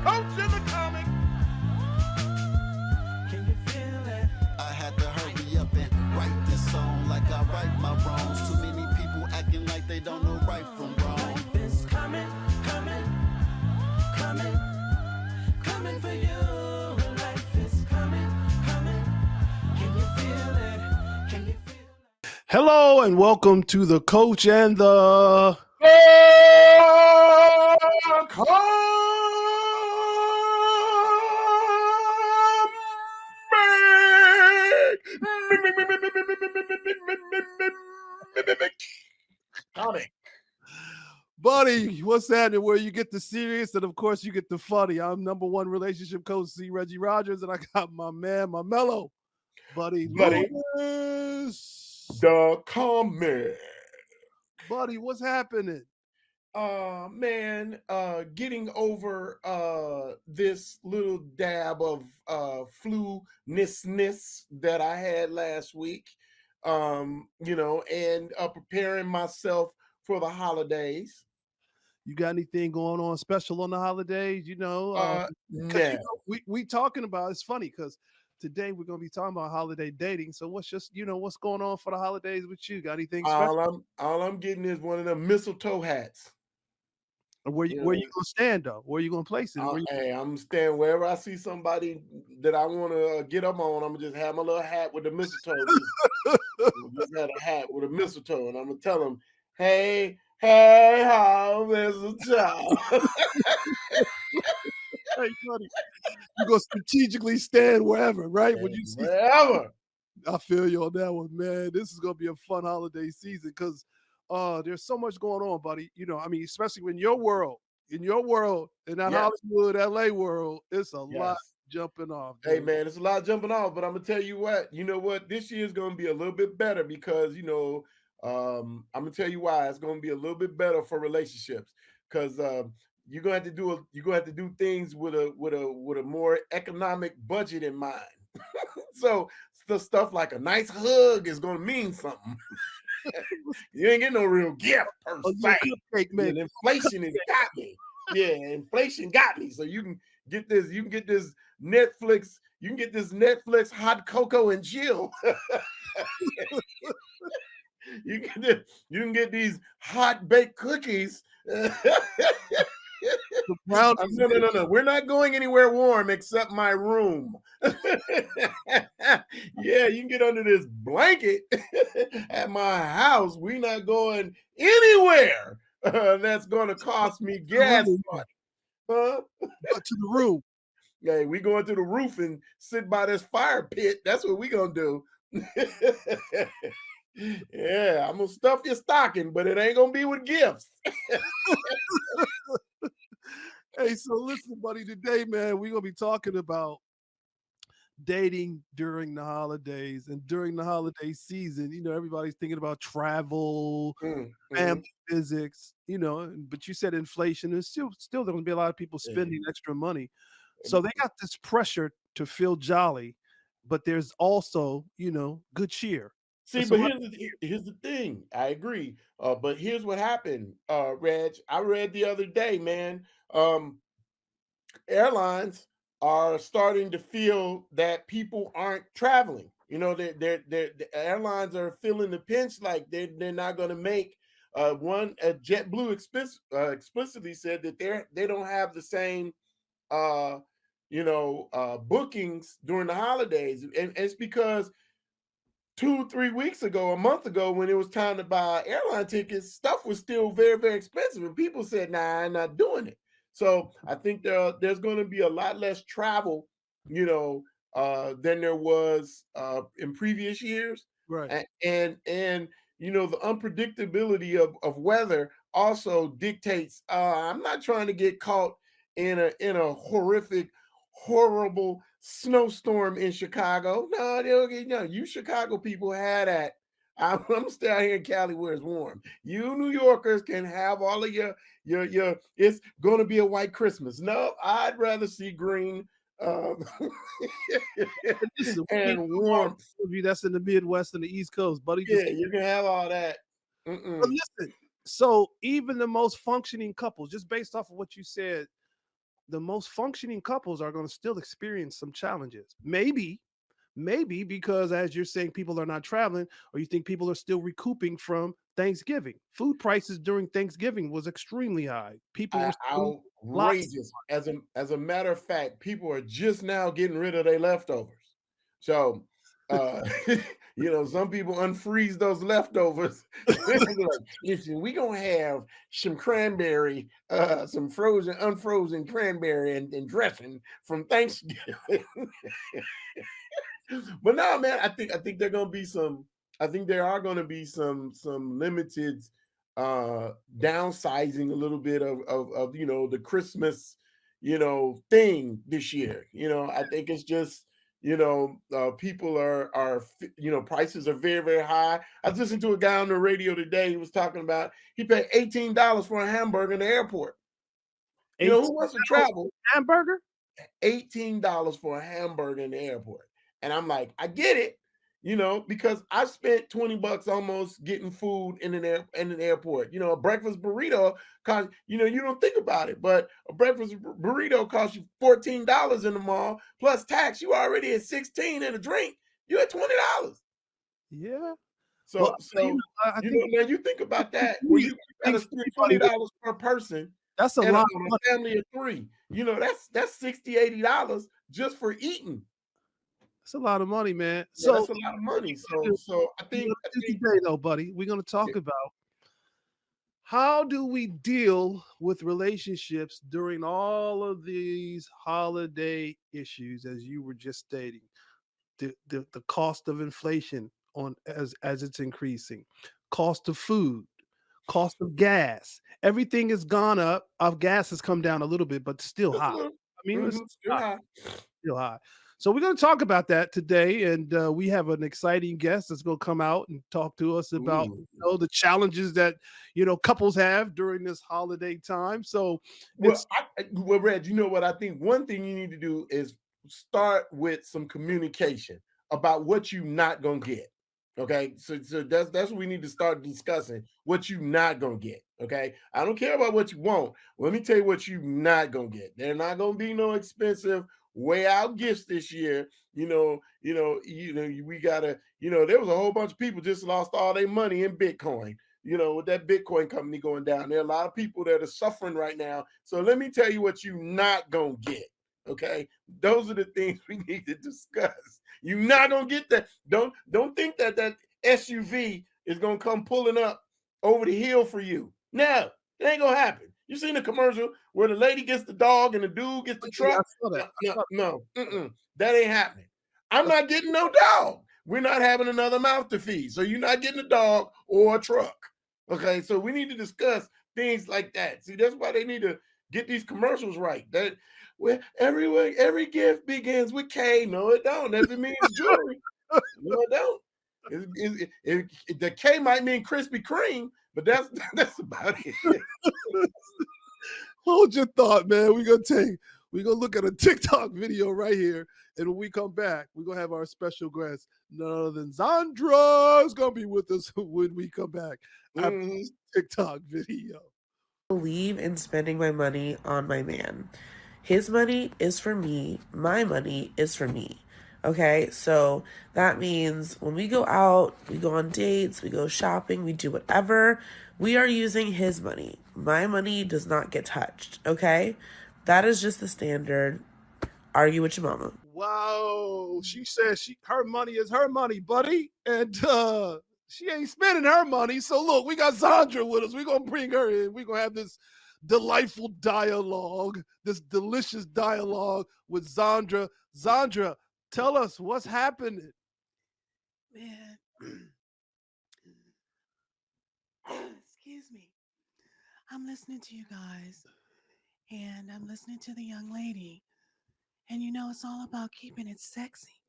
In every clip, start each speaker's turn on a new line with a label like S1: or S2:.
S1: coach in the comic.
S2: Can you feel it? I had to hurry up and write this song like I right my wrongs. Too many people acting like they don't know right from wrong. Life is coming, coming, coming, coming for you. Life is coming, coming. Can you feel it? Can you feel it?
S1: Hello and welcome to the coach and the
S3: Comic.
S1: buddy. What's happening? Where you get the serious and of course you get the funny. I'm number one relationship coach, Regi Rodgers, and I got my man, my mellow buddy, Lewis.
S3: The comic.
S1: Buddy, what's happening?
S3: Man, getting over this little dab of flu-ness that I had last week. And preparing myself for the holidays.
S1: You got anything going on special on the holidays?
S3: No.
S1: We talking about, it's funny because today we're gonna be talking about holiday dating. So what's going on for the holidays with you? Got anything special?
S3: All I'm getting is one of them mistletoe hats.
S1: Where you gonna stand though? Where you gonna place it?
S3: Hey, I'm staying wherever I see somebody that I want to get up on. I'm gonna just have my little hat with the mistletoe. just had a hat with a mistletoe, and I'm gonna tell them, "Hey, how mistletoe."
S1: Hey, buddy, you gonna strategically stand wherever, right? When you see
S3: wherever.
S1: I feel you on that one, man. This is gonna be a fun holiday season because there's so much going on, buddy. Especially in your world, in that Hollywood, LA world, it's a lot jumping off.
S3: Dude. Hey, man, it's a lot jumping off, but I'm gonna tell you what. You know what? This year is gonna be a little bit better because I'm gonna tell you why. It's gonna be a little bit better for relationships because you're gonna have to do things with a more economic budget in mind. So the stuff like a nice hug is gonna mean something. You ain't getting no real gift per se. And inflation has got me. Yeah, inflation got me. So you can get this. You can get this Netflix. You can get this Netflix hot cocoa and chill. You can get these hot baked cookies. No. We're not going anywhere warm except my room. Yeah, you can get under this blanket at my house. We're not going anywhere that's going to cost me gas money.
S1: To the room.
S3: Yeah, we going to the roof and sit by this fire pit. That's what we going to do. Yeah, I'm going to stuff your stocking, but it ain't going to be with gifts.
S1: Hey, so listen, buddy, today, man, we're going to be talking about dating during the holidays and during the holiday season. Everybody's thinking about travel, family visits, but you said inflation. There's still there's going to be a lot of people spending extra money. So they got this pressure to feel jolly, but there's also, good cheer.
S3: See, but here's the thing. I agree. But here's what happened, Reg. I read the other day, man. Airlines are starting to feel that people aren't traveling. The airlines are feeling the pinch, like they're not going to make. JetBlue explicitly said that they don't have the same bookings during the holidays, and it's because 2-3 weeks ago, a month ago, when it was time to buy airline tickets, stuff was still very, very expensive, and people said, "Nah, I'm not doing it." So I think there's going to be a lot less travel, than there was in previous years,
S1: right?
S3: And the unpredictability of weather also dictates. I'm not trying to get caught in a horrible snowstorm in Chicago. No, you Chicago people had that. I'm stay out here in Cali where it's warm. You New Yorkers can have all of your it's going to be a white Christmas. No, I'd rather see green and warm.
S1: That's in the Midwest and the East Coast, buddy.
S3: You can have all that.
S1: But listen, so even the most functioning couples, just based off of what you said, the most functioning couples are going to still experience some challenges. Maybe because, as you're saying, people are not traveling, or you think people are still recouping from Thanksgiving. Food prices during Thanksgiving was extremely high. People were spending lots.
S3: Outrageous. As a matter of fact, people are just now getting rid of their leftovers. So, some people unfreeze those leftovers. Like, listen, we gonna have some cranberry, some unfrozen cranberry and dressing from Thanksgiving. But no, man, I think there gonna be some. I think there are gonna be some limited downsizing a little bit of the Christmas thing this year. I think it's just people are prices are very, very high. I was listening to a guy on the radio today. He was talking about he paid $18 for a hamburger in the airport. Who wants to travel?
S1: Hamburger?
S3: $18 for a hamburger in the airport. And I'm like, I get it, because I spent $20 almost getting food in an airport. A breakfast burrito cost, you don't think about it, but a breakfast burrito costs you $14 in the mall plus tax. You already at 16 and a drink. You at $20.
S1: Yeah.
S3: So
S1: I think
S3: now you think about that where you gotta spend $20 per person.
S1: That's a
S3: and
S1: lot.
S3: On a family of 3, that's $60-$80 just for eating.
S1: That's a lot of money, man.
S3: So that's a lot of money. So I think
S1: today, though, buddy, we're going to talk about how do we deal with relationships during all of these holiday issues, as you were just stating, the cost of inflation as it's increasing, cost of food, cost of gas, everything has gone up. Our gas has come down a little bit, but still high. I mean, it's still high. So we're going to talk about that today, and we have an exciting guest that's going to come out and talk to us about the challenges that couples have during this holiday time. So,
S3: Reg, you know what I think? One thing you need to do is start with some communication about what you're not going to get. Okay, so that's what we need to start discussing. What you not gonna get. Okay, I don't care about what you want. Let me tell you what you not gonna get. They're not gonna be no expensive way out gifts this year. We gotta. There was a whole bunch of people just lost all their money in Bitcoin. With that Bitcoin company going down, there are a lot of people that are suffering right now. So let me tell you what you not gonna get. Okay, those are the things we need to discuss. You're not gonna get that. Don't think that SUV is gonna come pulling up over the hill for you. No, it ain't gonna happen. You seen the commercial where the lady gets the dog and the dude gets the truck? No, that ain't happening. I'm not getting no dog. We're not having another mouth to feed. So you're not getting a dog or a truck. Okay, so we need to discuss things like that. See, that's why they need to get these commercials right. That every gift begins with K. No, it don't. That means jewelry. No, it don't. The K might mean Krispy Kreme, but that's about it.
S1: Hold your thought, man. We're gonna look at a TikTok video right here, and when we come back, we're gonna have our special guest, none other than Zandra is gonna be with us when we come back after this TikTok video.
S4: Believe in spending my money on my man. His money is for me. My money is for me. Okay, so that means when we go out, we go on dates, we go shopping, we do whatever, we are using his money. My money does not get touched. Okay, that is just the standard. Argue with your mama.
S1: Wow, she says her money is her money, buddy, and she ain't spending her money. So look, we got Zandra with us. We're gonna bring her in. We're gonna have this delightful dialogue, this delicious dialogue with Zandra. Zandra, tell us what's happening.
S5: Man, excuse me. I'm listening to you guys, and I'm listening to the young lady. And it's all about keeping it sexy.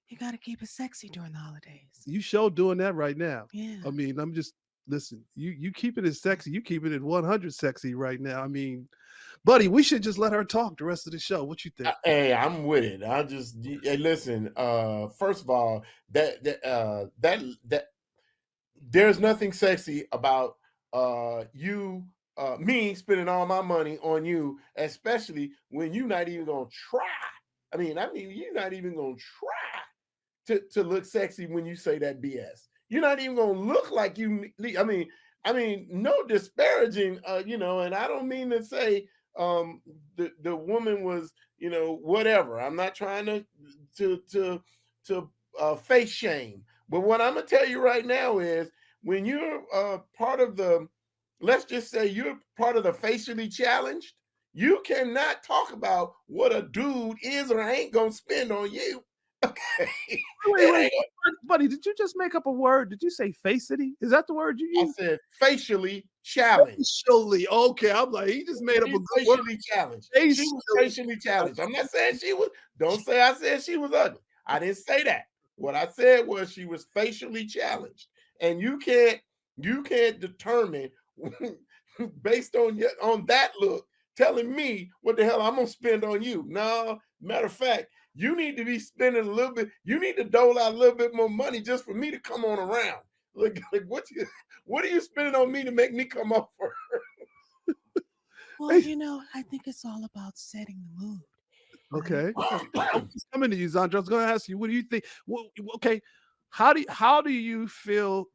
S5: You got to keep it sexy during the holidays.
S1: You sure doing that right now.
S5: Yeah.
S1: I mean, listen, you keeping it sexy. You keeping it 100 sexy right now. I mean, buddy, we should just let her talk the rest of the show. What you think?
S3: Hey, I'm with it. Listen. First of all, that there's nothing sexy about you me spending all my money on you, especially when you're not even gonna try. I mean, you're not even gonna try to look sexy when you say that BS. You're not even gonna look like you. I mean, no disparaging, and I don't mean to say the woman was, whatever. I'm not trying to face shame, but what I'm gonna tell you right now is when you're part of the, let's just say you're part of the facially challenged, you cannot talk about what a dude is or ain't gonna spend on you. Okay,
S1: Wait,
S3: it
S1: wait,
S3: ain't.
S1: buddy, did you just make up a word? Did you say facety? Is that the word you
S3: I
S1: used?
S3: said facially challenged.
S1: Facially. Okay, I'm like, he just made up a
S3: She's
S1: good word.
S3: facially challenged. She was
S1: Facially.
S3: facially challenged. I'm not saying she was. Don't say I said she was ugly. I didn't say that. What I said was she was facially challenged, and you can't determine based on that look telling me what the hell I'm gonna spend on you. No, matter of fact, you need to be spending a little bit. You need to dole out a little bit more money just for me to come on around. Like what are you spending on me to make me come up for?
S5: Well, I think it's all about setting the mood. Right?
S1: Okay. I was coming to you, Zandra. I was going to ask you, what do you think? Well, okay, how do you feel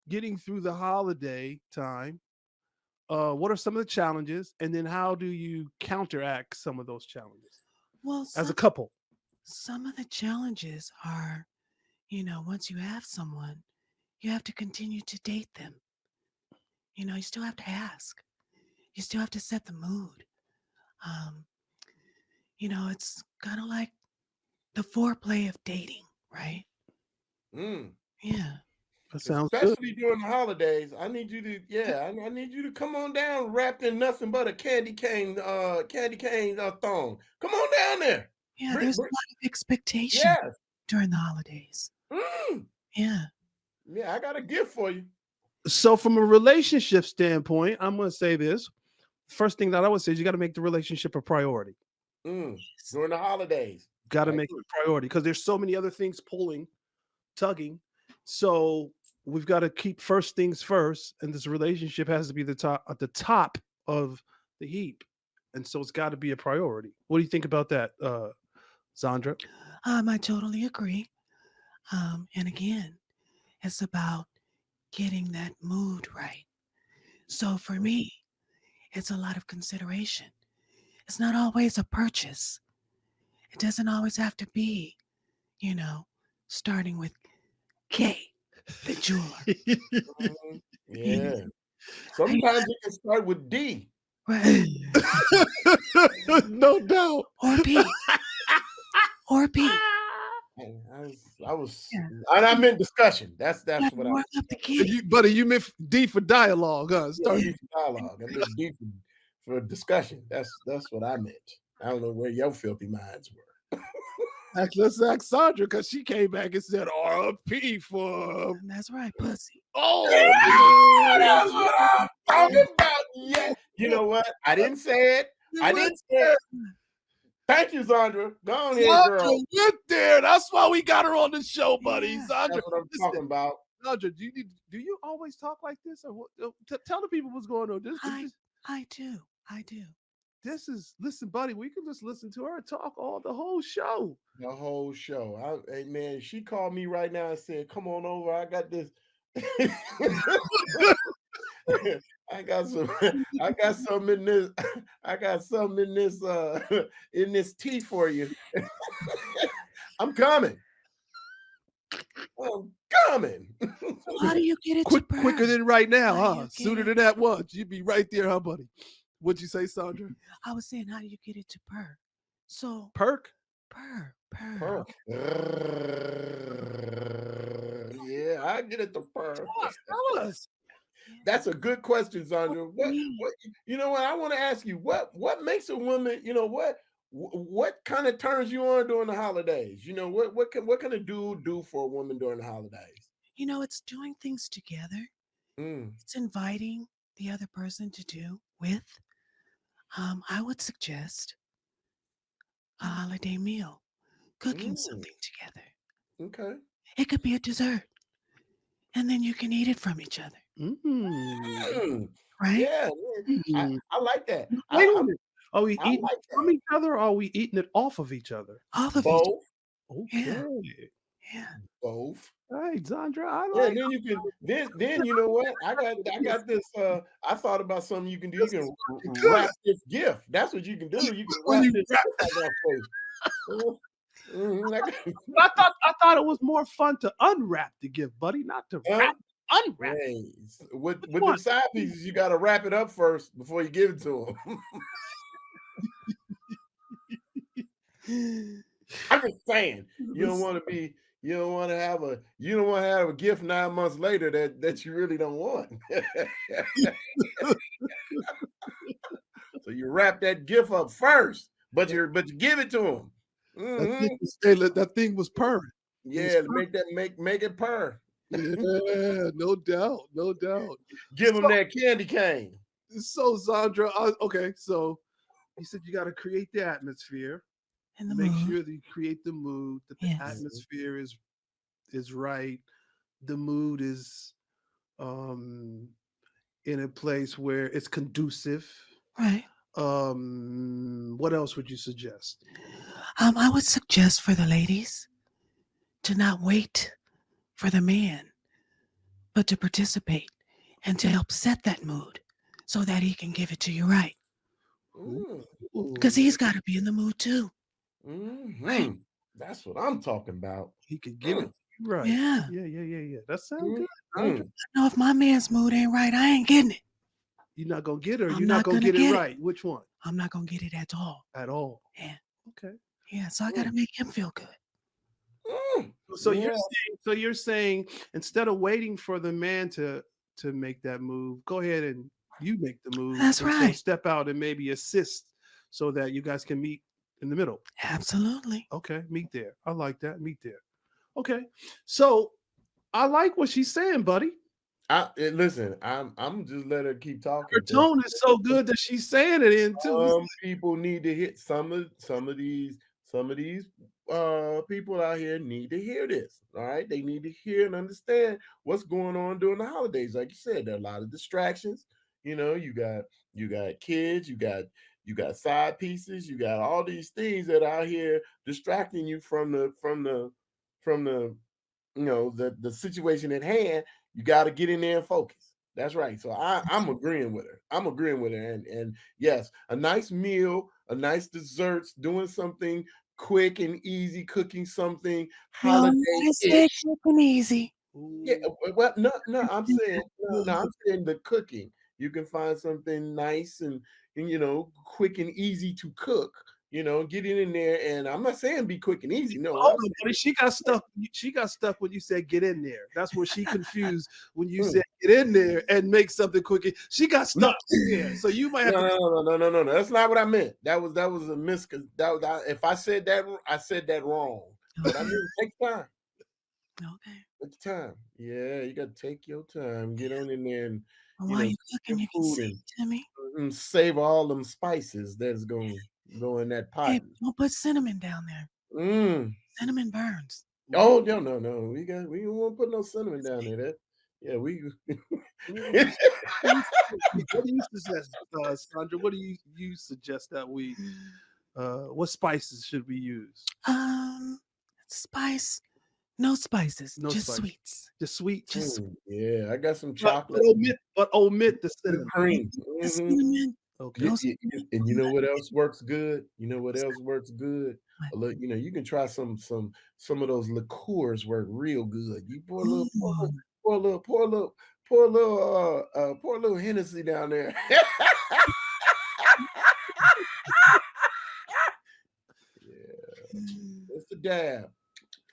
S1: getting through the holiday time? What are some of the challenges, and then how do you counteract some of those challenges
S5: Well,
S1: as a couple?
S5: some of the challenges are, once you have someone, you have to continue to date them. You still have to ask. You still have to set the mood. Um, it's kind of like the foreplay of dating, right?
S3: Mm.
S5: Yeah.
S1: That sounds good.
S3: Especially during the holidays, I need you to, yeah, I need you to come on down wrapped in nothing but a candy cane thong. Come on down there.
S5: Yeah,
S3: Bring,
S5: there's a
S3: bring,
S5: lot of expectation
S3: yes.
S5: during the holidays.
S3: Mm.
S5: Yeah.
S3: Yeah, I got a gift for you.
S1: So, from a relationship standpoint, I'm going to say this. First thing that I would say is you got to make the relationship a priority.
S3: Mm. During the holidays.
S1: Got to
S3: I
S1: make it
S3: agree.
S1: a priority because there's so many other things pulling, tugging. So we've got to keep first things first, and this relationship has to be the top at the top of the heap, and so it's got to be a priority. What do you think about that, Zandra?
S5: I totally agree. And again, it's about getting that mood right. So for me, it's a lot of consideration. It's not always a purchase. It doesn't always have to be, you know, starting with K, the jeweler.
S3: Mhm.
S5: You
S3: Yeah.
S5: know,
S3: Sometimes it can start with D.
S5: right?
S1: No doubt.
S5: Or B, or B.
S3: I was,
S5: Yeah,
S3: and I meant discussion. That's
S5: you got to
S3: what I
S5: warm
S3: was.
S5: up the kid.
S1: Buddy, you meant D for dialogue, huh?
S3: Yeah,
S1: Start.
S3: D for dialogue. I meant D for discussion. That's what I meant. I don't know where your filthy minds were.
S1: Let's ask Sandra because she came back and said RP for.
S5: That's right, pussy.
S1: Oh,
S3: Yeah, that's what I'm talking about. Yeah. You know what? I didn't say it.
S1: you
S3: I
S1: went
S3: didn't say it. Thank you, Zandra. Go on here,
S1: Sandra
S3: girl.
S1: went there. That's why we got her on the show, buddy.
S5: Yeah.
S1: Sandra,
S3: That's what I'm
S1: listen,
S3: talking about.
S1: Sandra, do you always talk like this, or what? Tell the people what's going on.
S5: I do. I do.
S1: This is listen, buddy. We can just listen to her talk all the whole show.
S3: The whole show. Hey man, she called me right now and said, "Come on over. I got this." I got some. I got some in this. I got some in this. In this tea for you. I'm coming. I'm coming.
S5: So how do you get it to
S1: Quicker
S5: burn?
S1: than right now,
S5: How do
S1: huh?
S5: you
S1: Sooner
S5: get
S1: than that once. You'd be right there, huh, buddy? What'd you say, Sandra?
S5: I was saying, how do you get it to purr? So
S1: Perk?
S5: purr.
S3: Purr. Yeah, I get it to purr.
S1: Tell us.
S5: Yeah.
S3: That's a good question,
S5: Well,
S3: Zandra.
S5: for me,
S3: What you know what I want to ask you? What makes a woman, what kind of turns you on during the holidays? What can a dude do for a woman during the holidays?
S5: it's doing things together.
S3: Mm,
S5: It's inviting the other person to do with. I would suggest a holiday meal, cooking
S3: mm,
S5: something together.
S3: okay.
S5: It could be a dessert, and then you can eat it from each other.
S1: Mm.
S3: Mm.
S5: right?
S3: Yeah,
S1: Mm.
S3: I like that.
S1: Wait a minute. Are we
S3: I
S1: eating
S3: like
S1: it
S3: that.
S1: from each other or are we eating it off of each other?
S5: All of each.
S3: Both,
S5: Yeah,
S1: Okay.
S5: yeah.
S3: both.
S1: All right, Zandra, I
S3: Yeah,
S1: like
S3: and then you can then you know what? I got this I thought about something you can do. You
S1: this
S3: can
S1: is fucking good.
S3: wrap this gift. That's what you can do. You can
S1: When
S3: wrap
S1: you
S3: this
S1: wrap
S3: gift like that face.
S1: I thought it was more fun to unwrap the gift, buddy, not to
S3: Huh?
S1: wrap unwrap.
S3: Hey, with
S1: Which
S3: them
S1: one?
S3: side pieces, you got to wrap it up first before you give it to them. I'm just saying, you don't want to have a gift 9 months later that you really don't want. So you wrap that gift up first, but you give it to them.
S1: That thing
S3: Hmm.
S1: was, hey, that thing was purring. It was
S3: Yeah,
S1: purring.
S3: make it purr.
S1: Yeah, no doubt, no doubt.
S3: Give them that candy cane.
S1: So Zandra, okay, so you said you got to create the atmosphere,
S5: In the
S1: make
S5: mood.
S1: sure that you create the mood, that the
S5: Yes.
S1: atmosphere is right, the mood is um in a place where it's conducive.
S5: Right.
S1: What else would you suggest?
S5: I would suggest for the ladies to not wait for the man, but to participate and to help set that mood so that he can give it to you right.
S3: Mm,
S5: Because
S1: Ooh,
S5: he's got to be in the mood too. Right.
S3: mhm. That's what I'm talking about.
S1: he could give it
S3: Mm,
S1: to you right.
S5: Yeah.
S1: Yeah. That sounds
S3: mm,
S1: good, Zandra.
S3: mm.
S5: I know if my man's mood ain't right, I ain't getting it.
S1: You're not gonna get it, or
S5: I'm
S1: you're not
S5: not
S1: gonna
S5: gonna
S1: get it
S5: get it.
S1: right. Which one?
S5: I'm not gonna get it at all.
S1: At all.
S5: Yeah.
S1: Okay.
S5: Yeah. So I gotta
S3: Mm,
S5: make him feel good.
S3: mm.
S1: So
S3: Yeah.
S1: you're saying instead of waiting for the man to make that move, go ahead and you make the move,
S5: That's
S1: and so
S5: right.
S1: step out and maybe assist so that you guys can meet in the middle.
S5: Absolutely.
S1: Okay, meet there. I like that. Meet there. Okay. So I like what she's saying, buddy.
S3: Listen, I'm just let her keep
S1: Her
S3: talking because
S1: tone is so good that she's saying it in too.
S3: some people need to hit some of these people out here need to hear this. All right, they need to hear and understand what's going on during the holidays. Like you said, there are a lot of distractions. You got kids, you got side pieces, you got all these things that are out here distracting you from the the situation at hand. You got to get in there and focus. That's right. So I'm agreeing with her. I'm agreeing with her. And yes, a nice meal, a nice desserts, doing something quick and easy, cooking something
S5: No, I said
S3: holiday-ish.
S5: quick and easy.
S3: Yeah,
S1: Ooh.
S3: well, no, I'm saying no, I'm saying the cooking. You can find something nice and quick and easy to cook. Get in there, and I'm not saying be quick and easy. No,
S1: Hold
S3: I'm
S1: on, buddy. She got stuck. She got stuck when you said get in there. That's where she confused when you
S3: saying
S1: said get in there and make something quick. She got
S3: no,
S1: stuck there. So you might have
S3: no,
S1: to.
S3: no, no, no, no, no, no. That's not what I meant. That was a mis. That was, if I said that, I said that wrong. But I
S5: Okay.
S3: mean, take time.
S5: Okay.
S3: Take time. Yeah, you got to take your time. Get on in there and
S5: Well,
S3: you
S5: while
S3: know
S5: you
S3: cook your
S5: cooking, you can
S3: food
S5: sing to me.
S3: and savor all them spices that's going to go in that pot.
S5: Hey, don't put cinnamon down there.
S3: Mm.
S5: Cinnamon burns.
S3: Oh no, no, no. We don't want to put no cinnamon down there. That yeah, we
S1: What do you suggest, Sandra? What do you suggest that we? What spices should we use?
S5: Um, spice. No spices.
S1: No
S5: Just
S1: spice.
S5: sweets.
S1: Just sweets.
S5: Just
S3: yeah, I got some
S1: But,
S3: chocolate
S1: omit the
S3: and
S1: cinnamon.
S3: cream.
S5: the
S3: Mhm.
S5: cinnamon.
S1: Okay.
S5: No
S3: And you know what else works good? You know what else works good?
S5: What?
S3: A little, you can try some of those liqueurs work real good. You
S5: Ooh.
S3: pour a little Hennessy down there. Yeah,
S5: Mm,
S3: just a dab.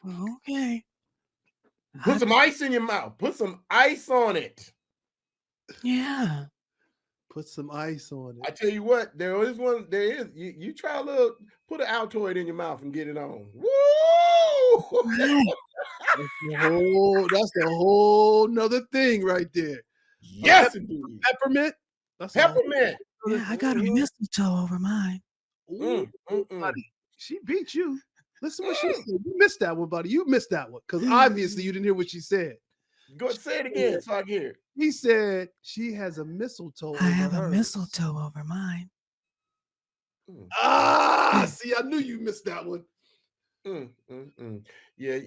S5: okay.
S3: Put some ice in your mouth. Put some ice on it.
S5: Yeah.
S1: Put some ice on
S3: I
S1: it.
S3: tell you what, there is one. There is you try a little. Put an Altoid in your mouth and get it on. Woo!
S5: Right.
S1: That's the whole nother thing right there. A
S3: Yes, indeed.
S1: peppermint. That's a whole
S3: Peppermint.
S1: nother
S5: Yeah, I got a
S3: Mhm.
S5: mistletoe over mine.
S1: Ooh,
S3: Mm.
S1: buddy. She beat you. Listen what she said. You missed that one, buddy. You missed that one. Because obviously you didn't hear what she said.
S3: Go ahead, say it again so I can hear it.
S1: He said she has a mistletoe
S5: I
S1: over
S5: have a
S1: hers.
S5: mistletoe over mine.
S1: Ah, see, I knew you missed that one.
S3: Yeah,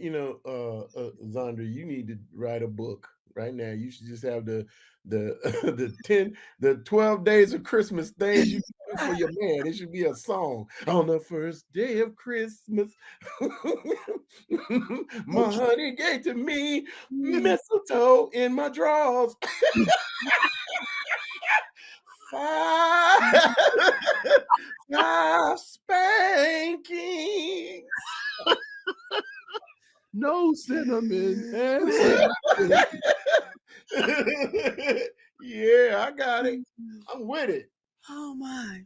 S3: Zandra, you need to write a book right now. You should just have the the 12 days of Christmas things you do for your man. It should be a song. On the first day of Christmas, my honey gave to me mistletoe in my drawers. Five spankings.
S1: No cinnamon and cinnamon.
S3: Yeah, I got it. I'm with it.
S5: Oh my.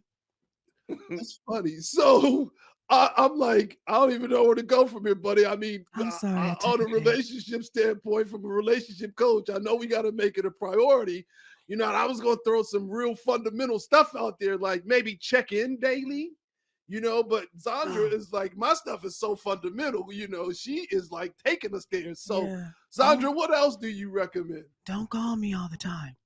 S1: That's funny. So I'm like, I don't even know where to go from here, buddy. I mean,
S5: I'm sorry. I
S1: on
S5: took
S1: a
S5: it there.
S1: relationship standpoint, from a relationship coach, I know we got to make it a priority. And I was going to throw some real fundamental stuff out there, like maybe check in daily, but Zandra is like, my stuff is so fundamental, she is like taking us there. So,
S5: Yeah.
S1: Zandra, what else do you recommend?
S5: Don't call me all the time.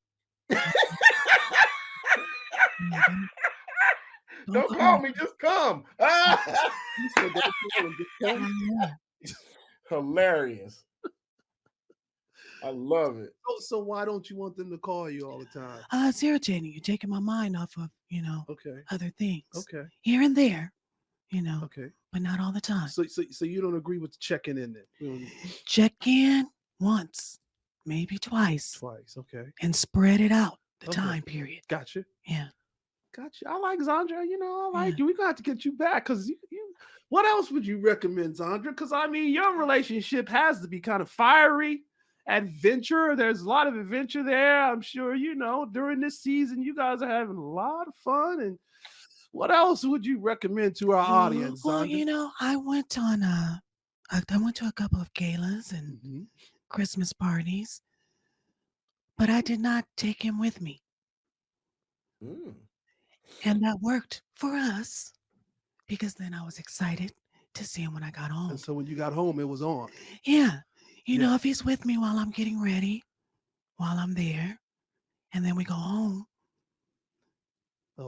S3: Don't call me, just come.
S1: You said don't call him, just come.
S3: Hilarious. I love it.
S1: So why don't you want them to call you all the time?
S5: It's irritating. You're taking my mind off of,
S1: Okay.
S5: other things.
S1: Okay.
S5: Here and there,
S1: Okay.
S5: but not all the time.
S1: So you don't agree with checking in then?
S5: Check in once, maybe twice,
S1: Okay.
S5: and spread it out the
S1: Okay.
S5: time period.
S1: Gotcha.
S5: Yeah.
S1: Gotcha. I like Zandra. I like
S5: Yeah.
S1: you. We got to get you back because you. What else would you recommend, Zandra? Because I mean, your relationship has to be kind of fiery, adventure. There's a lot of adventure there. I'm sure during this season you guys are having a lot of fun. And what else would you recommend to our audience,
S5: Well,
S1: Zandra?
S5: I went to a couple of galas and Christmas parties, but I did not take him with me. And that worked for us because then I was excited to see him when I got home.
S1: And so when you got home, it was on.
S5: Yeah. If he's with me while I'm getting ready, while I'm there, and then we go home.
S1: That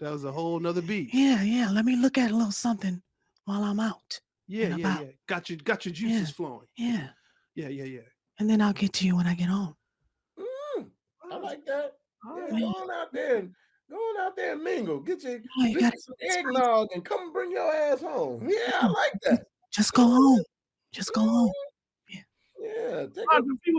S1: was a whole nother beat.
S5: Yeah. Let me look at a little something while I'm out.
S1: Yeah. Got your juices flowing.
S5: Yeah.
S1: Yeah.
S5: And then I'll get to you when I get home.
S3: I like that. Yeah, go on out there and mingle. Get your some eggnog and come bring your ass home. Yeah, I like that.
S5: Just go home. Just go home.
S3: Yeah.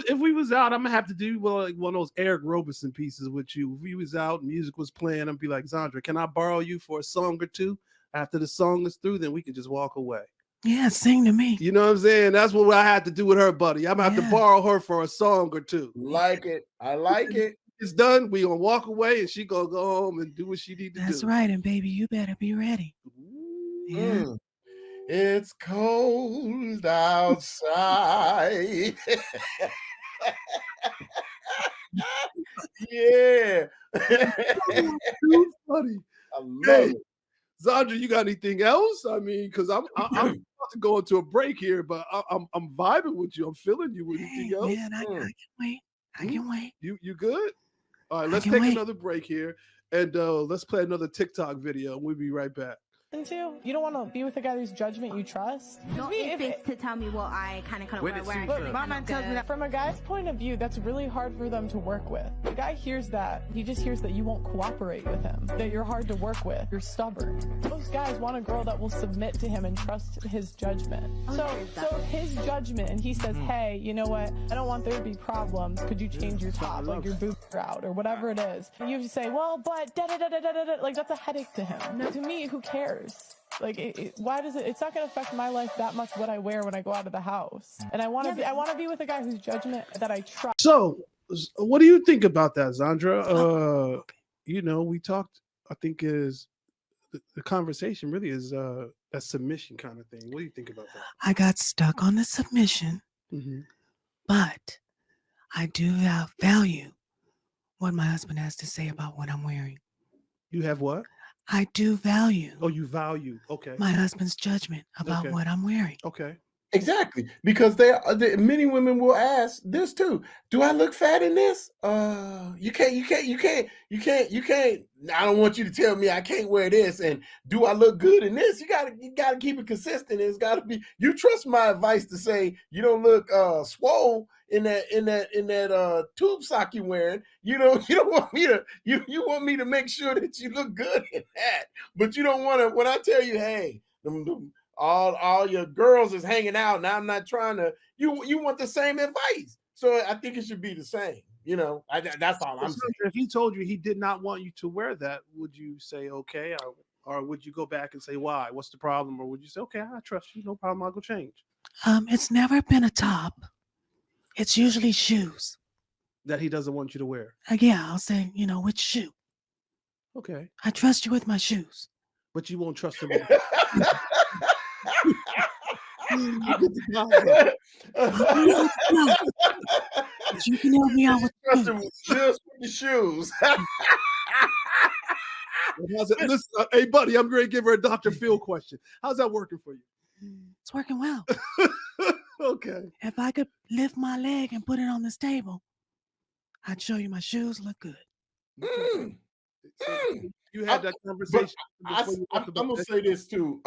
S1: If we was out, I'm gonna have to do like one of those Eric Roberson pieces with you. If we was out, music was playing, I'd be like, Zandra, can I borrow you for a song or two? After the song is through, then we can just walk away.
S5: Yeah, sing to me.
S1: You know what I'm saying? That's what I had to do with her, buddy. I'm gonna have to borrow her for a song or two.
S3: Like it. I like it.
S1: It's done. We gonna walk away, and she gonna go home and do what she need to do.
S5: That's right, and baby, you better be ready. Yeah.
S3: It's cold outside. Yeah.
S1: Too funny.
S3: I love it.
S1: Zandra, you got anything else? I mean, because I'm about to go into a break here, but I'm vibing with you. I'm feeling you. With anything else?
S5: Man, I can wait. I can wait.
S1: You good? All right, let's take another break here, and let's play another TikTok video. We'll be right back.
S6: Into you don't want to be with a guy whose judgment you trust.
S7: No instincts to tell me what I kind of where
S6: my man tells me that from a guy's point of view, that's really hard for them to work with. The guy hears that, he just hears that you won't cooperate with him, that you're hard to work with, you're stubborn. Most guys want a girl that will submit to him and trust his judgment. So his judgment, and he says, hey, you know what, I don't want there to be problems, could you change your top, like your boobs are out or whatever it is. And you say, well, but like that's a headache to him. No. To me, who cares? Like, why does it's not going to affect my life that much what I wear when I go out of the house. And I want to be with a guy whose judgment that I trust.
S1: So, what do you think about that, Zandra? We talked, I think is the conversation really is a submission kind of thing. What do you think about that?
S5: I got stuck on the submission, but I do value what my husband has to say about what I'm wearing.
S1: You have what?
S5: I do value.
S1: Oh, you value. Okay.
S5: My husband's judgment about what I'm wearing.
S1: Okay.
S3: Exactly, because many women will ask this too. Do I look fat in this? You can't. I don't want you to tell me I can't wear this. And do I look good in this? You gotta keep it consistent. It's gotta be. You trust my advice to say you don't look swole in that tube sock you're wearing. You don't want me to. You want me to make sure that you look good in that, but you don't want to. When I tell you, hey, all your girls is hanging out. Now I'm not trying to. You want the same advice, so I think it should be the same. That's all I'm saying.
S1: If he told you he did not want you to wear that, would you say okay, or would you go back and say why? What's the problem? Or would you say okay, I trust you, no problem, I'll go change?
S5: It's never been a top. It's usually shoes
S1: that he doesn't want you to wear.
S5: Yeah, I'll say which shoe.
S1: Okay.
S5: I trust you with my shoes.
S1: But you won't trust him.
S5: You can help me out with
S3: just with the shoes.
S1: Listen, hey, buddy, I'm going to give her a Dr. Phil question. How's that working for you?
S5: It's working well.
S1: Okay.
S5: If I could lift my leg and put it on this table, I'd show you my shoes look good.
S1: So you had that conversation.
S3: I'm gonna say this too,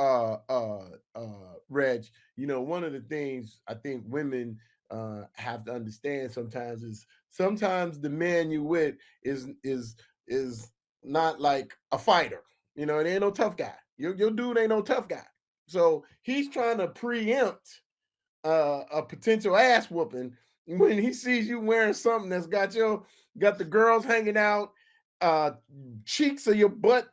S3: Reg. One of the things I think women have to understand sometimes is the man you with is not like a fighter. It ain't no tough guy. Your dude ain't no tough guy. So he's trying to preempt a potential ass whooping when he sees you wearing something that's got the girls hanging out, cheeks of your butt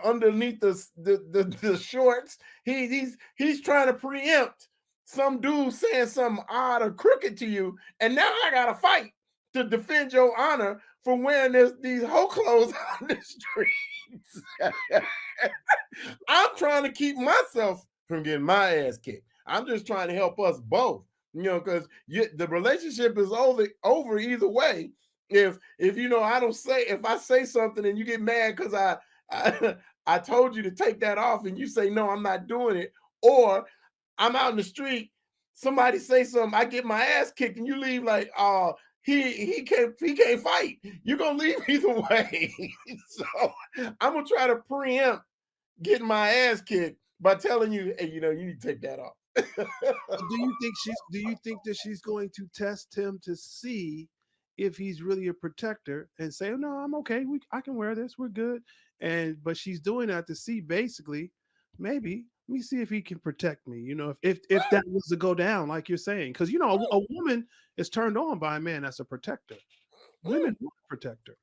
S3: underneath the shorts. He's trying to preempt some dude saying something odd or crooked to you, and now I gotta fight to defend your honor for wearing these hoe clothes on the streets. I'm trying to keep myself from getting my ass kicked. I'm just trying to help us both, because the relationship is over either way. If if I say something and you get mad because I told you to take that off and you say no, I'm not doing it, or I'm out in the street, somebody say something, I get my ass kicked, and you leave like, oh, he can't fight. You're gonna leave either way. So I'm gonna try to preempt getting my ass kicked by telling you, hey, you need to take that off.
S1: Do you think that she's going to test him to see if he's really a protector and say, oh, no, I'm okay. I can wear this. We're good. But she's doing that to see basically, maybe, let me see if he can protect me. If that was to go down, like you're saying, because, a woman is turned on by a man that's a protector. Women want a protector.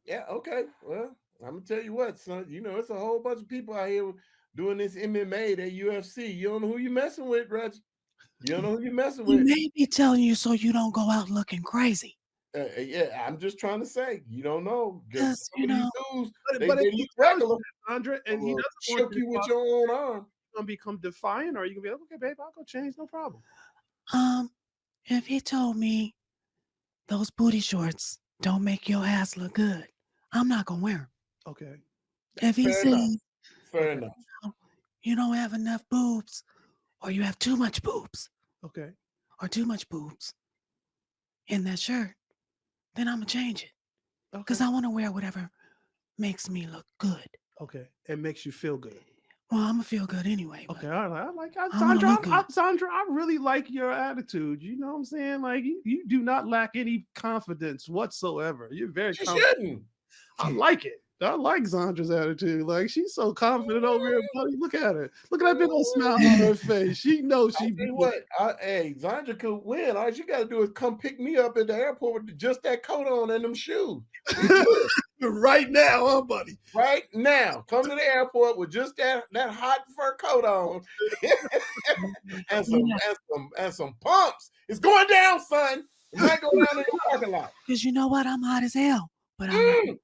S3: Yeah. Okay. Well, I'm going to tell you what, son, it's a whole bunch of people out here doing this MMA, that UFC. You don't know who you're messing with, Reggie. You don't know who you're messing with.
S5: He may be telling you so you don't go out looking crazy.
S3: Yeah, I'm just trying to say, you don't know.
S5: Because
S3: these dudes, they
S1: look
S3: regular.
S1: Zandra, and he doesn't
S3: shook you with your own arm.
S1: Gonna become defiant, or you can be like, okay, babe, I'll go change, no problem.
S5: If he told me those booty shorts don't make your ass look good, I'm not gonna wear them.
S1: Okay.
S5: If he says,
S3: fair enough,
S5: you don't have enough boobs, or you have too much boobs,
S1: okay,
S5: or too much boobs in that shirt, then I'm gonna change it, because I want to wear whatever makes me look good.
S1: Okay, it makes you feel good.
S5: Well, I'm gonna feel good anyway.
S1: Okay, all right. I like Zandra. I really like your attitude. You know what I'm saying? Like you do not lack any confidence whatsoever. You're very confident. I like it. I like Zandra's attitude. Like, she's so confident over here, buddy. Look at her. Look at that big old smile on her face. She knows she.
S3: Hey, Zandra could win. All you got to do is come pick me up at the airport with just that coat on and them shoes.
S1: Right now, huh, buddy?
S3: Right now, come to the airport with just that hot fur coat on and some pumps. It's going down, son. It might go down in the parking lot.
S5: Because you know what? I'm hot as hell. But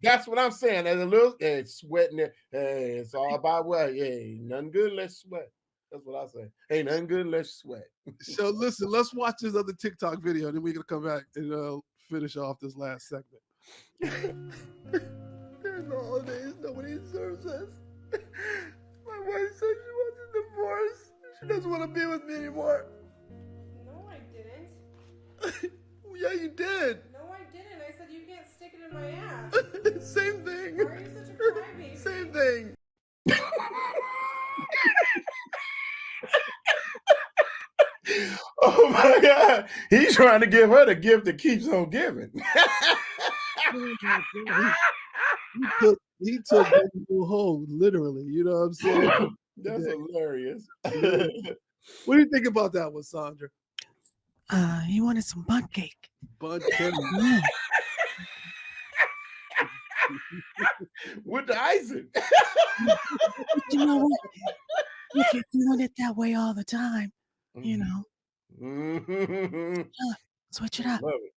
S3: that's what I'm saying. There's a little sweating there. Hey, it's all about what? Hey, nothing good unless you sweat. That's what I say. Hey, nothing good unless you sweat.
S1: So listen, let's watch this other TikTok video, and then we're gonna come back and finish off this last segment.
S8: During the holidays, nobody serves us. My wife said she wants a divorce. She doesn't want to be with me anymore.
S3: Yeah, you did.
S4: No, I didn't. I said you can't stick it in my ass.
S3: Same thing.
S4: Why are you such a crybaby?
S3: Same thing. Oh my God. He's trying to give her the gift that keeps on giving.
S1: He took that little home literally. You know what I'm saying?
S3: That's hilarious.
S1: What do you think about that one, Sandra?
S5: He wanted some bunt cake.
S1: Bunt cake.
S5: Yeah.
S3: With the icing.
S5: But you know what? If you're doing it that way all the time, you know, switch it up.
S3: Love it.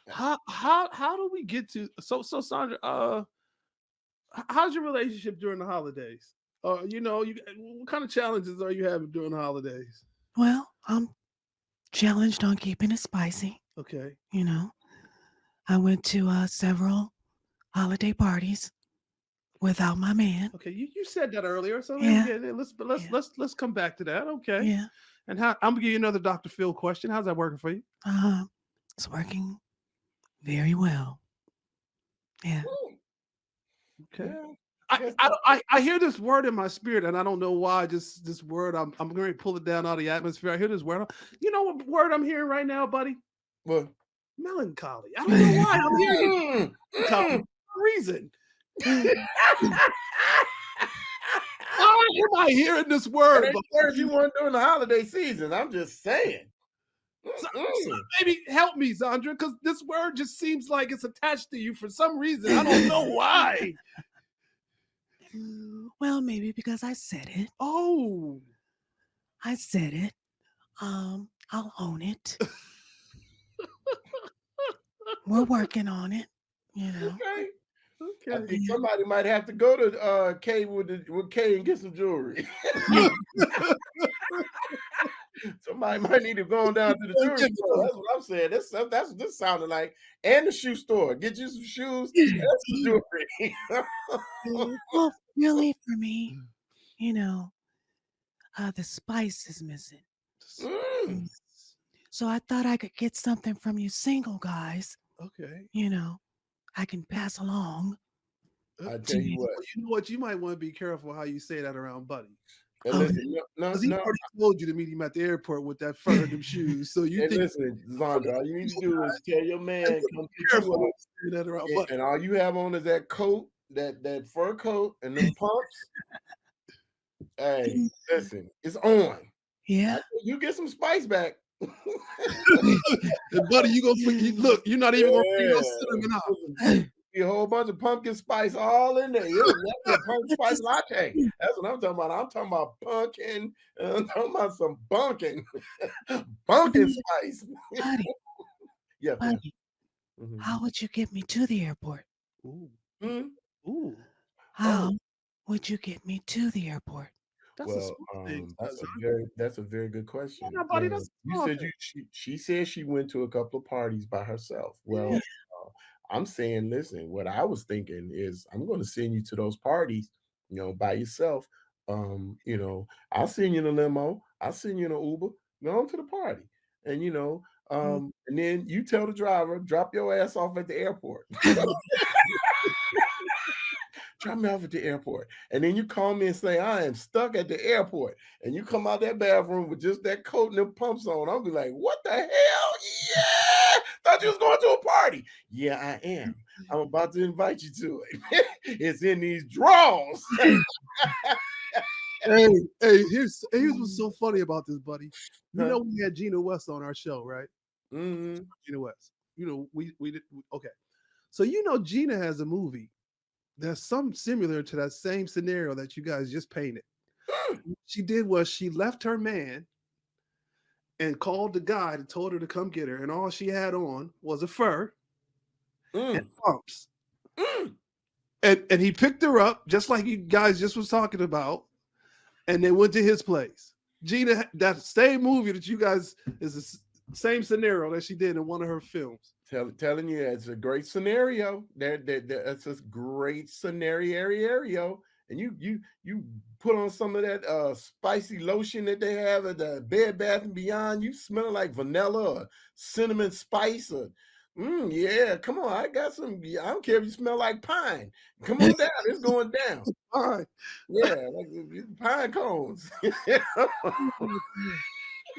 S1: How do we get to so Sandra? How's your relationship during the holidays? You know, what kind of challenges are you having during the holidays?
S5: Well, I'm challenged on keeping it spicy.
S1: Okay.
S5: You know, I went to several holiday parties without my man.
S1: Okay, you said that earlier, so
S5: Yeah.
S1: let's come back to that. Okay.
S5: Yeah.
S1: And I'm gonna give you another Dr. Phil question. How's that working for you?
S5: It's working very well. Yeah.
S1: Okay.
S3: Yeah.
S1: I hear this word in my spirit, and I don't know why. Just this word, I'm going to pull it down out of the atmosphere. I hear this word. You know what word I'm hearing right now, buddy?
S3: What?
S1: Melancholy. I don't know why I'm hearing it for some reason. Why am I hearing this word?
S3: Words you want during the holiday season. I'm just saying.
S1: So maybe help me, Zandra, because this word just seems like it's attached to you for some reason. I don't know why.
S5: Well, maybe because I said it.
S1: Oh,
S5: I said it. I'll own it. We're working on it. You know.
S3: Okay.
S1: okay.
S3: I think somebody might have to go to Kay with Kay and get some jewelry. Somebody might need to go on down to the jewelry store. That's what I'm saying. That's what this sounded like. And the shoe store. Get you some shoes and some jewelry.
S5: Well, really, for me, you know, the spice is missing. So I thought I could get something from you single guys.
S1: Okay.
S5: You know, I can pass along.
S3: I tell you what.
S1: You know what? You might want to be careful how you say that around Buddy.
S3: Listen,
S1: Because he already told you to meet him at the airport with that fur and them shoes. So you think
S3: listen, Zandra, all you need to do is tell your man come pick you up.
S1: That around
S3: And all you have on is that coat, that fur coat, and them pumps. Hey, listen, it's on.
S5: Yeah.
S3: You get some spice back.
S1: And Buddy, you gonna look, you're not even gonna bring no cinnamon out.
S3: A whole bunch of pumpkin spice all in there. That's a pumpkin spice latte. That's what I'm talking about. I'm talking about pumpkin. I'm talking about some bunkin. Bunkin spice.
S5: Buddy.
S3: Yeah.
S5: Buddy, how would you get me to the airport?
S1: Ooh.
S3: Ooh.
S5: How would you get me to the airport?
S1: That's
S3: that's a very good question.
S1: Yeah, buddy,
S3: you said she said she went to a couple of parties by herself. Well, I'm saying, listen, what I was thinking is I'm going to send you to those parties, by yourself. I'll send you in a limo. I'll send you in an Uber. Go on to the party. And, and then you tell the driver, drop your ass off at the airport. Drop me off at the airport. And then you call me and say, I am stuck at the airport. And you come out that bathroom with just that coat and them pumps on. I'll be like, what the hell? Yeah. Thought you was going to a party. Yeah, I am. I'm about to invite you to it. It's in these drawers.
S1: Hey, here's what's so funny about this, buddy. You know, we had Gina West on our show, right?
S3: Mm-hmm.
S1: Gina West. We did. Okay. So, Gina has a movie that's some similar to that same scenario that you guys just painted. She did was she left her man and called the guy and told her to come get her, and all she had on was a fur and pumps. And he picked her up just like you guys just was talking about, and they went to his place. Gina, that same movie that you guys is the same scenario that she did in one of her films.
S3: Telling you, it's a great scenario. That's a great scenario. and you put on some of that spicy lotion that they have at the Bed Bath and Beyond, you smell like vanilla or cinnamon spice or yeah, come on. I got some. I don't care if you smell like pine. Come on down. It's going down.
S1: All right.
S3: Yeah, like pine cones.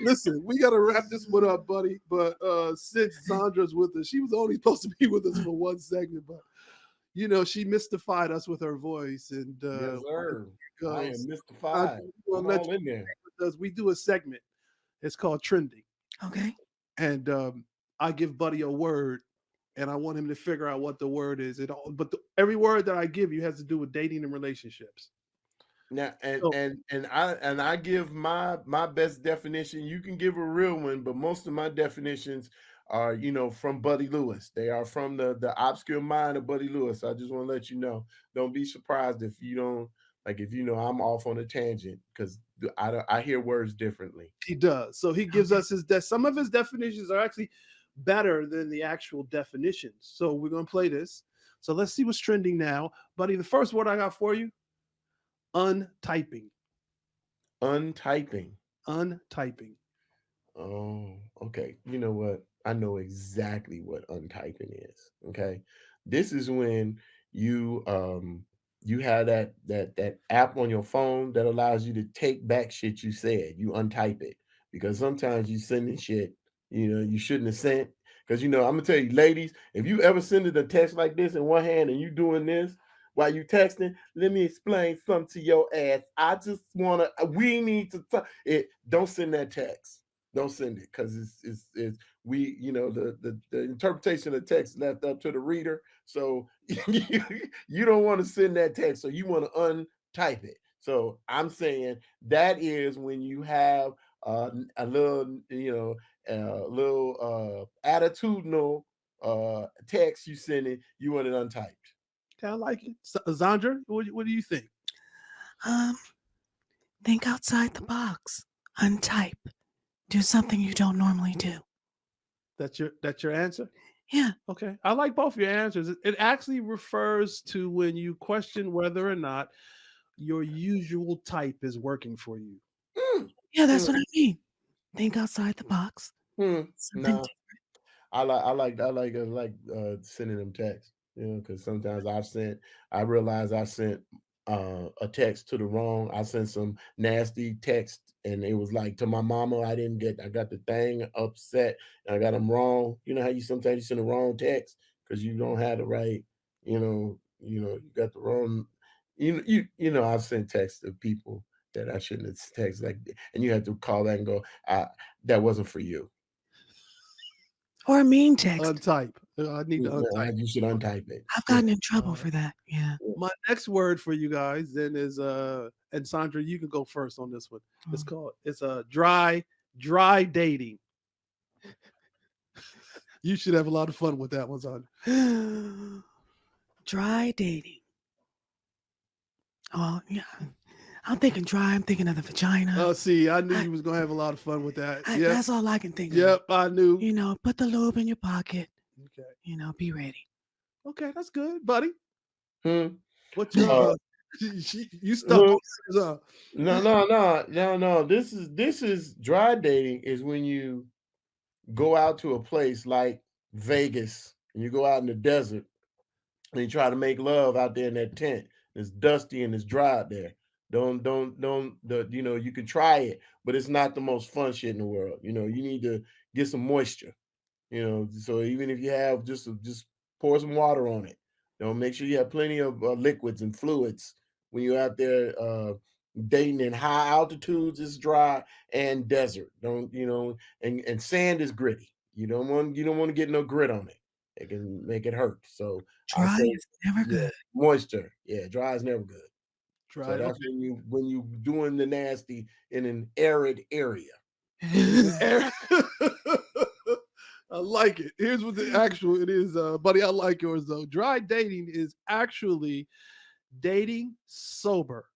S1: Listen, we got to wrap this one up, buddy. But since Zandra's with us, she was only supposed to be with us for one segment, but you know, she mystified us with her voice. And
S3: Yes, sir. I am mystified. I'm
S1: let
S3: all in there.
S1: because we do a segment. It's called Trending.
S5: Okay.
S1: And I give Buddy a word, and I want him to figure out what the word is. But every word that I give you has to do with dating and relationships.
S3: Now and I give my best definition. You can give a real one, but most of my definitions are, you know, from Buddy Lewis. They are from the obscure mind of Buddy Lewis. I just want to let you know. Don't be surprised if you don't if you know I'm off on a tangent, because I hear words differently.
S1: He does. So he gives us some of his definitions are actually better than the actual definitions. So we're gonna play this. So let's see what's trending now, Buddy. The first word I got for you. Untyping.
S3: Untyping.
S1: Untyping.
S3: Oh, okay. You know what? I know exactly what untyping is. Okay. This is when you have that app on your phone that allows you to take back shit you said. You untype it. Because sometimes you sending shit, you know, you shouldn't have sent. Because you know, I'm gonna tell you, ladies, if you ever send a text like this in one hand and you doing this while you texting, let me explain something to your ass. I just wanna. We need to talk. Don't send that text. Don't send it, because it's we, you know, the interpretation of the text left up to the reader. So you don't want to send that text. So you want to untype it. So I'm saying that is when you have a little, you know, a little attitudinal text you send it. You want it untyped.
S1: I like it. Zandra, what do you think?
S5: Think outside the box. Untype. Do something you don't normally do.
S1: That's your answer?
S5: Yeah.
S1: Okay. I like both your answers. It actually refers to when you question whether or not your usual type is working for you.
S5: Yeah, that's what I mean. Think outside the box.
S3: No. I like sending them texts, you know, because sometimes I realize I sent a text to the wrong. I sent some nasty text, and it was like to my mama. I got the thing upset, and I got them wrong. You know how sometimes you send the wrong text because you don't have the right, you got the wrong. I've sent texts to people that I shouldn't have texted, and you have to call back and go, that wasn't for you.
S5: Or a mean text.
S1: Untype. I need to untype.
S3: You should untype it.
S5: I've gotten in trouble for that. Yeah.
S1: My next word for you guys then is and Sandra, you can go first on this one. It's a dry dating. You should have a lot of fun with that one, Sandra.
S5: Dry dating. Oh yeah. I'm thinking dry. I'm thinking of the vagina.
S1: Oh, see, I knew you was gonna have a lot of fun with that.
S5: That's all I can think of.
S1: Yep, I knew.
S5: You know, put the lube in your pocket.
S1: Okay.
S5: You know, be ready.
S1: Okay, that's good, buddy. What you stuck?
S3: No. This is dry dating is when you go out to a place like Vegas and you go out in the desert and you try to make love out there in that tent. It's dusty and it's dry out there. You can try it, but it's not the most fun shit in the world. You know, you need to get some moisture, you know, so even if you have just pour some water on it. Make sure you have plenty of liquids and fluids when you're out there dating in high altitudes. It's dry and desert. And sand is gritty. You don't want to get no grit on it. It can make it hurt. So
S5: dry is never good.
S3: Moisture, dry is never good.
S1: Dry.
S3: So that's when you doing the nasty in an arid area.
S1: I like it. Here's what it is, buddy. I like yours though. Dry dating is actually dating sober,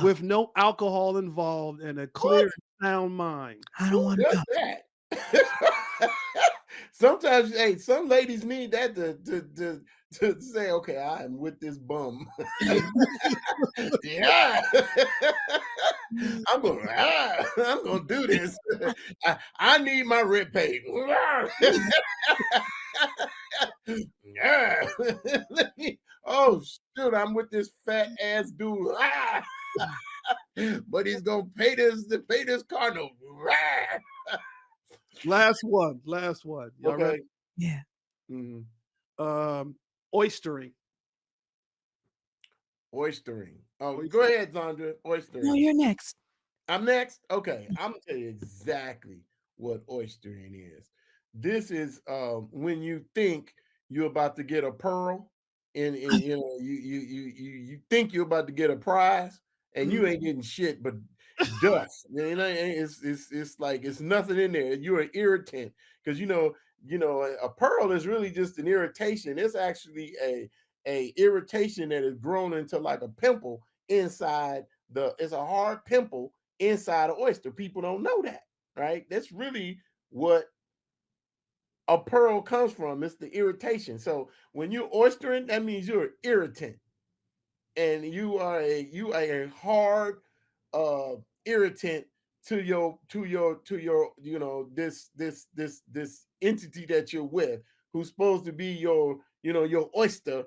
S1: with no alcohol involved and a clear, sound mind.
S5: I don't want
S3: that. sometimes, hey, some ladies need that to say, okay, I am with this bum. Yeah. I'm gonna do this. I need my rent paid. Yeah. Oh shoot, I'm with this fat ass dude. But he's gonna pay this car note.
S1: Last one. Y'all
S3: Okay.
S1: ready?
S5: Yeah.
S1: Oystering.
S3: Oystering. Oh, go ahead, Zandra. Oystering.
S5: No, you're next.
S3: I'm next. Okay, I'm gonna tell you exactly what oystering is. This is when you think you're about to get a pearl, and you know you think you're about to get a prize, and you ain't getting shit but dust. You know, it's like it's nothing in there. You're an irritant because you know a pearl is really just an irritation. It's actually a irritation that is grown into like a pimple inside it's a hard pimple inside an oyster. People don't know that, right? That's really what a pearl comes from. It's the irritation. So when you're oystering, that means you're an irritant, and you are a hard irritant to your you know this entity that you're with, who's supposed to be your your oyster,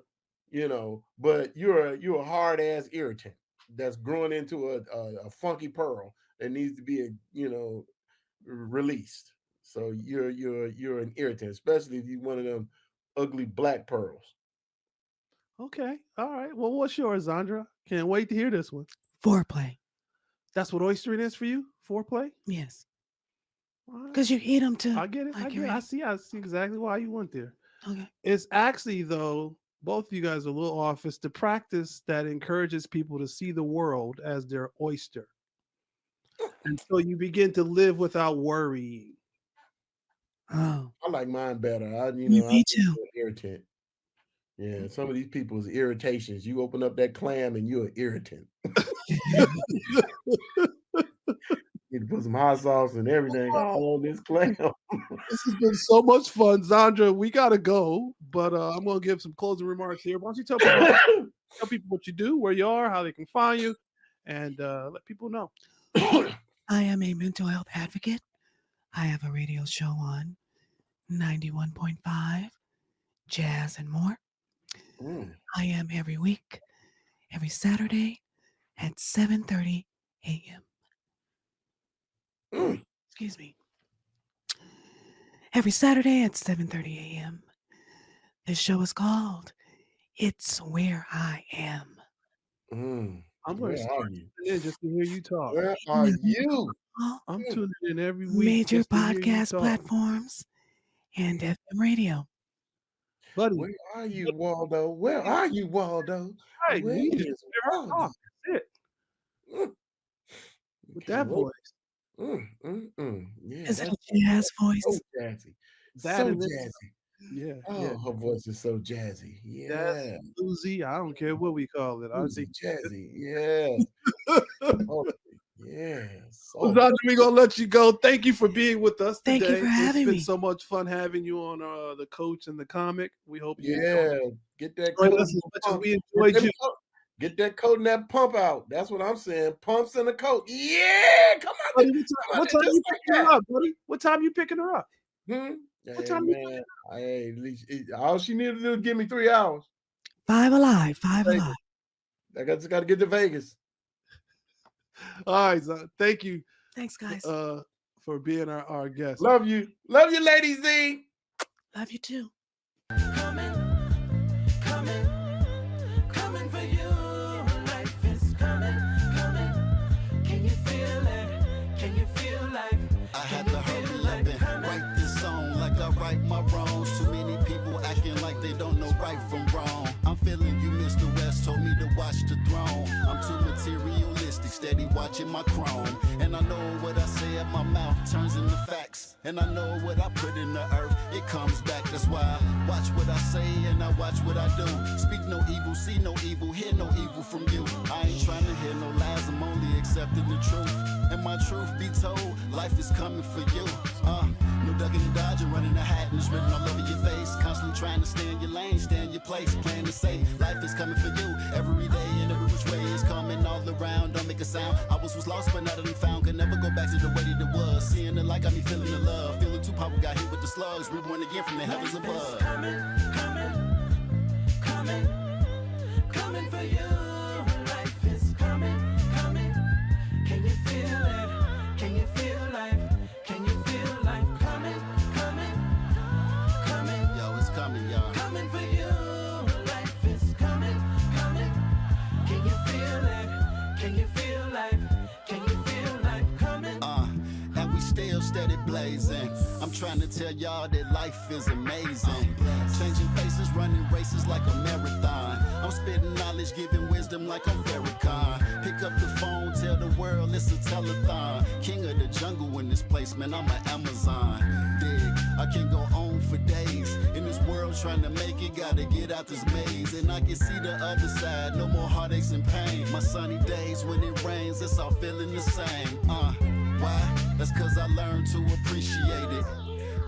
S3: but you're a hard ass irritant that's growing into a funky pearl that needs to be released. So you're an irritant, especially if you're one of them ugly black pearls.
S1: Okay. All right. Well, what's yours, Zandra? Can't wait to hear this one.
S5: Foreplay.
S1: That's what oystering is for you? Foreplay?
S5: Yes.
S1: All right.
S5: Because you eat them too.
S1: I get it. I get it. I see exactly why you went there.
S5: Okay.
S1: It's actually, though, both of you guys are a little off. It's the practice that encourages people to see the world as their oyster. And so you begin to live without worrying.
S5: Oh.
S3: I like mine better.
S5: Me too.
S3: Irritant. Yeah, some of these people's irritations. You open up that clam and you're an irritant. Need to put some hot sauce and everything all on this clam.
S1: This has been so much fun, Zandra. We gotta go, but I'm gonna give some closing remarks here. Why don't you tell people what you do, where you are, how they can find you, and let people know.
S5: I am a mental health advocate. I have a radio show on 91.5, Jazz and More. I am every week, every Saturday at 7:30 a.m. Excuse me. Every Saturday at 7:30 a.m. This show is called It's Where I Am.
S1: I'm going to start in just to hear you talk.
S3: Where are you?
S1: I'm tuning in every week.
S5: Major podcast platforms and FM radio.
S1: Buddy.
S3: Where are you, Waldo? Where are you, Waldo?
S1: Right,
S3: Where
S1: we just
S3: is
S1: hear her
S3: Waldo?
S1: talk. That's it. With that voice.
S3: Yeah,
S5: Is it a jazz voice?
S3: so jazzy.
S1: That
S3: So
S1: and this-
S3: jazzy.
S1: Yeah.
S3: Oh,
S1: Yeah.
S3: her voice is so jazzy. Yeah.
S1: That's bluesy. I don't care what we call it. I would say
S3: jazzy. Yeah. Oh, yeah.
S1: Well, Zandra, we're gonna let you go. Thank you for being with us today.
S5: Thank you for having
S1: It's been
S5: me.
S1: so much fun having you on the coach and the comic. We hope you
S3: Get that
S1: enjoyed
S3: coat
S1: us as
S3: and
S1: much as
S3: pump.
S1: we enjoyed you.
S3: Get that coat and that pump out. That's what I'm saying. Pumps and a coat. Yeah, come on.
S1: Buddy, what time you picking her up, buddy? What time you picking her up?
S3: What
S1: time
S3: man? Hey, at least all she needed to do is give me 3 hours.
S5: 5 alive. 5 alive.
S3: I just got to get to Vegas.
S1: All right, Zan. Thank you.
S5: Thanks, guys.
S1: For being our guest.
S3: Love you, Lady Z.
S5: Love you too.
S2: Coming for you. Life is coming. Can you feel it? Can you feel life? I had to hurry up and write this song like I right my wrongs. Too many people acting like they don't know right from wrong. I'm feeling you, Mr. West told me to watch the throne. I'm too materialistic, steady watching my chrome. And I know what I say at my mouth turns into facts. And I know what I put in the earth, it comes back. That's why I watch what I say and I watch what I do. Speak no evil, see no evil, hear no evil from you. I ain't trying to hear no lies, I'm only accepting the truth. And my truth be told, life is coming for you. No ducking and dodging, running a hat and it's written all over your face. Constantly trying to stay in your lane, stay in your place. Playing to say, life is coming for you. Every day and every which way is coming all around. Don't make a sound. I was lost, but now that I'm found. Can never go back to the way that it was. Seeing the light got me feeling the love. Feeling too powerful, got hit with the slugs. Reborn again from the heavens above.
S9: Coming, coming, coming, coming for you. Life is coming, coming. Can you feel it? Can you feel life? Can you feel life coming, coming, coming?
S2: Yo, it's coming, y'all.
S9: Coming for you. Life is coming, coming. Can you feel it? Can you feel life? Can you feel life coming?
S2: And we still steady blazing. I'm trying to tell y'all that life is amazing. Changing faces, running races like a marathon. I'm spitting knowledge, giving wisdom like I'm Farrakhan. Pick up the phone, tell the world it's a telethon. King of the jungle in this place, man, I'm an Amazon. Dig, I can go on for days. In this world trying to make it, gotta get out this maze. And I can see the other side, no more heartaches and pain. My sunny days when it rains, it's all feeling the same. Why? That's cause I learned to appreciate it.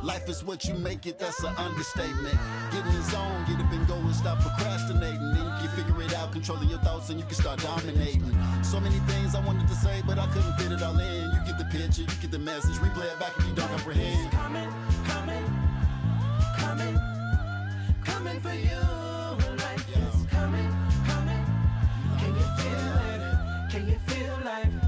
S2: Life is what you make it, that's an understatement. Get in the zone, get up and go and stop procrastinating. Then you can figure it out, controlling your thoughts, and you can start dominating. So many things I wanted to say, but I couldn't fit it all in. You get the picture, you get the message, replay it back if you don't comprehend.
S9: Coming, coming, coming, coming for you. Life is coming, coming. Can you feel it? Can you feel life?